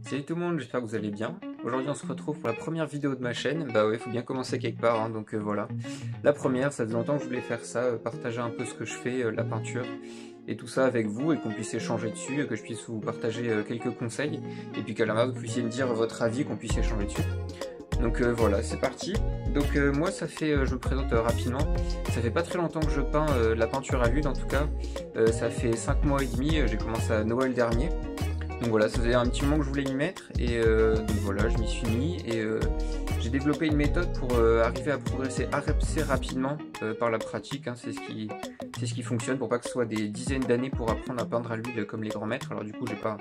Salut tout le monde, j'espère que vous allez bien. Aujourd'hui on se retrouve pour la première vidéo de ma chaîne. Bah ouais, faut bien commencer quelque part, hein, donc voilà. La première, ça faisait longtemps que je voulais faire ça, partager un peu ce que je fais, la peinture, et tout ça avec vous, et qu'on puisse échanger dessus, que je puisse vous partager quelques conseils, et puis qu'à la fin vous puissiez me dire votre avis, qu'on puisse échanger dessus. Donc voilà, c'est parti. Donc moi ça fait, je me présente rapidement, ça fait pas très longtemps que je peins la peinture à l'huile en tout cas. Ça fait 5 mois et demi, j'ai commencé à Noël dernier. Donc voilà, ça faisait un petit moment que je voulais y mettre et donc voilà, je m'y suis mis et j'ai développé une méthode pour arriver à progresser assez rapidement par la pratique, hein, c'est ce qui fonctionne pour pas que ce soit des dizaines d'années pour apprendre à peindre à l'huile comme les grands maîtres. Alors du coup, j'ai pas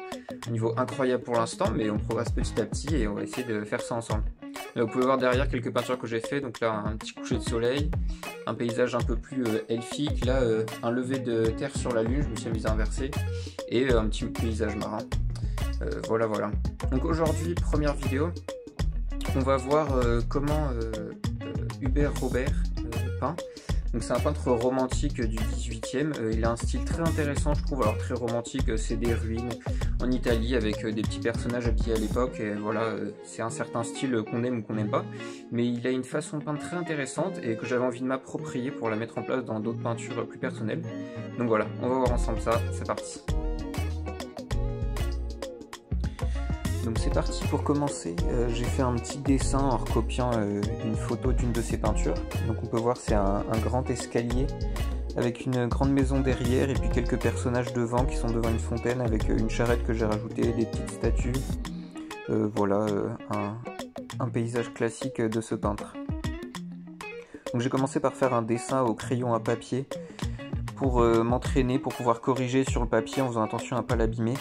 un niveau incroyable pour l'instant, mais on progresse petit à petit et on va essayer de faire ça ensemble. Là, vous pouvez voir derrière quelques peintures que j'ai fait, donc là un petit coucher de soleil, un paysage un peu plus elfique, là un lever de terre sur la lune, je me suis amusé à inverser, et un petit paysage marin. Voilà. Donc aujourd'hui, première vidéo, on va voir comment Hubert Robert peint. Donc c'est un peintre romantique du 18e, il a un style très intéressant je trouve, alors très romantique, c'est des ruines en Italie avec des petits personnages habillés à l'époque, et voilà, c'est un certain style qu'on aime ou qu'on n'aime pas, mais il a une façon de peindre très intéressante et que j'avais envie de m'approprier pour la mettre en place dans d'autres peintures plus personnelles. Donc voilà, on va voir ensemble ça, c'est parti. Donc c'est parti pour commencer, j'ai fait un petit dessin en recopiant une photo d'une de ses peintures. Donc on peut voir c'est un grand escalier avec une grande maison derrière et puis quelques personnages devant qui sont devant une fontaine avec une charrette que j'ai rajoutée, des petites statues. Voilà, un paysage classique de ce peintre. Donc j'ai commencé par faire un dessin au crayon à papier pour m'entraîner, pour pouvoir corriger sur le papier en faisant attention à ne pas l'abîmer.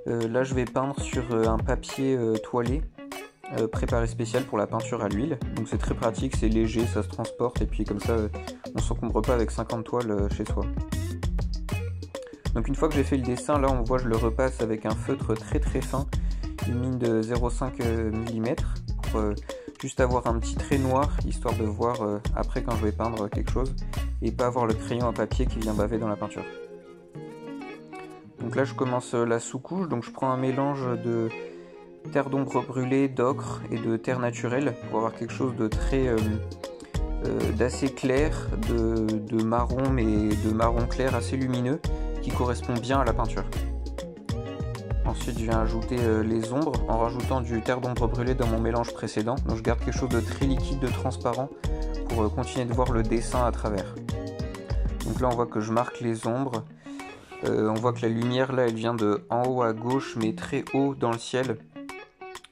Là je vais peindre sur un papier toilé préparé spécial pour la peinture à l'huile, donc c'est très pratique, c'est léger, ça se transporte et puis comme ça on s'encombre pas avec 50 toiles chez soi. Donc une fois que j'ai fait le dessin, là on voit je le repasse avec un feutre très fin, une mine de 0,5 mm pour juste avoir un petit trait noir histoire de voir après quand je vais peindre quelque chose et pas avoir le crayon à papier qui vient baver dans la peinture. Donc là je commence la sous-couche, donc je prends un mélange de terre d'ombre brûlée, d'ocre et de terre naturelle pour avoir quelque chose de très d'assez clair, de marron, mais de marron clair assez lumineux qui correspond bien à la peinture. Ensuite je viens ajouter les ombres en rajoutant du terre d'ombre brûlée dans mon mélange précédent, donc je garde quelque chose de très liquide, de transparent pour continuer de voir le dessin à travers. Donc là on voit que je marque les ombres. On voit que la lumière là elle vient de en haut à gauche mais très haut dans le ciel,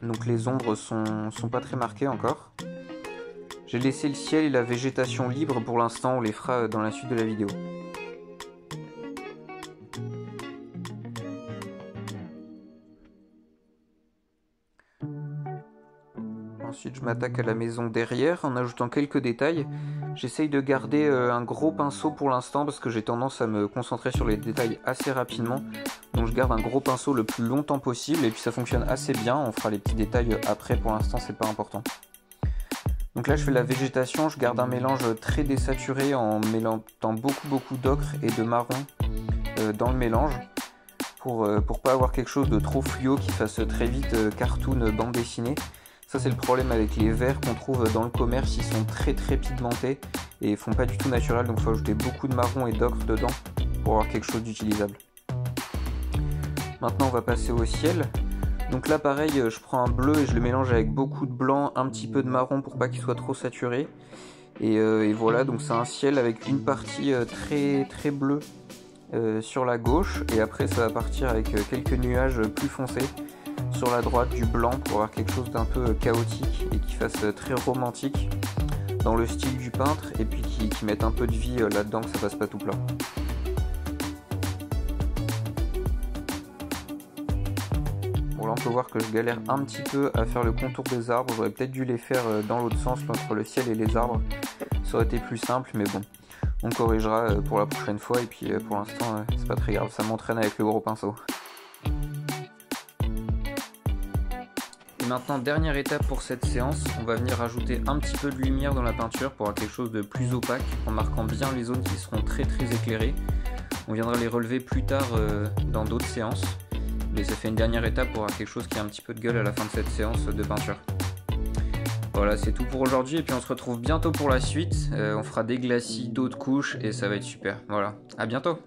donc les ombres sont pas très marquées encore. J'ai laissé le ciel et la végétation libre pour l'instant, on les fera dans la suite de la vidéo. Ensuite je m'attaque à la maison derrière en ajoutant quelques détails. J'essaye de garder un gros pinceau pour l'instant parce que j'ai tendance à me concentrer sur les détails assez rapidement. Donc je garde un gros pinceau le plus longtemps possible et puis ça fonctionne assez bien. On fera les petits détails après, pour l'instant c'est pas important. Donc là je fais la végétation, je garde un mélange très désaturé en mélangeant beaucoup d'ocre et de marron dans le mélange pour pas avoir quelque chose de trop fluo qui fasse très vite cartoon bande dessinée. Ça c'est le problème avec les verres qu'on trouve dans le commerce, ils sont très pigmentés et font pas du tout naturel, donc il faut ajouter beaucoup de marron et d'ocre dedans pour avoir quelque chose d'utilisable. Maintenant on va passer au ciel. Donc là pareil, je prends un bleu et je le mélange avec beaucoup de blanc, un petit peu de marron pour pas qu'il soit trop saturé. Et voilà, donc c'est un ciel avec une partie très bleue sur la gauche et après ça va partir avec quelques nuages plus foncés sur la droite, du blanc pour avoir quelque chose d'un peu chaotique et qui fasse très romantique dans le style du peintre et puis qui mette un peu de vie là-dedans, que ça fasse pas tout plat. Bon là on peut voir que je galère un petit peu à faire le contour des arbres, j'aurais peut-être dû les faire dans l'autre sens entre le ciel et les arbres, ça aurait été plus simple mais bon, on corrigera pour la prochaine fois et puis pour l'instant c'est pas très grave, ça m'entraîne avec le gros pinceau. Maintenant, dernière étape pour cette séance, on va venir ajouter un petit peu de lumière dans la peinture pour avoir quelque chose de plus opaque, en marquant bien les zones qui seront très éclairées. On viendra les relever plus tard dans d'autres séances. Mais ça fait une dernière étape pour avoir quelque chose qui a un petit peu de gueule à la fin de cette séance de peinture. Voilà, c'est tout pour aujourd'hui et puis on se retrouve bientôt pour la suite. On fera des glacis, d'autres couches et ça va être super. Voilà, à bientôt.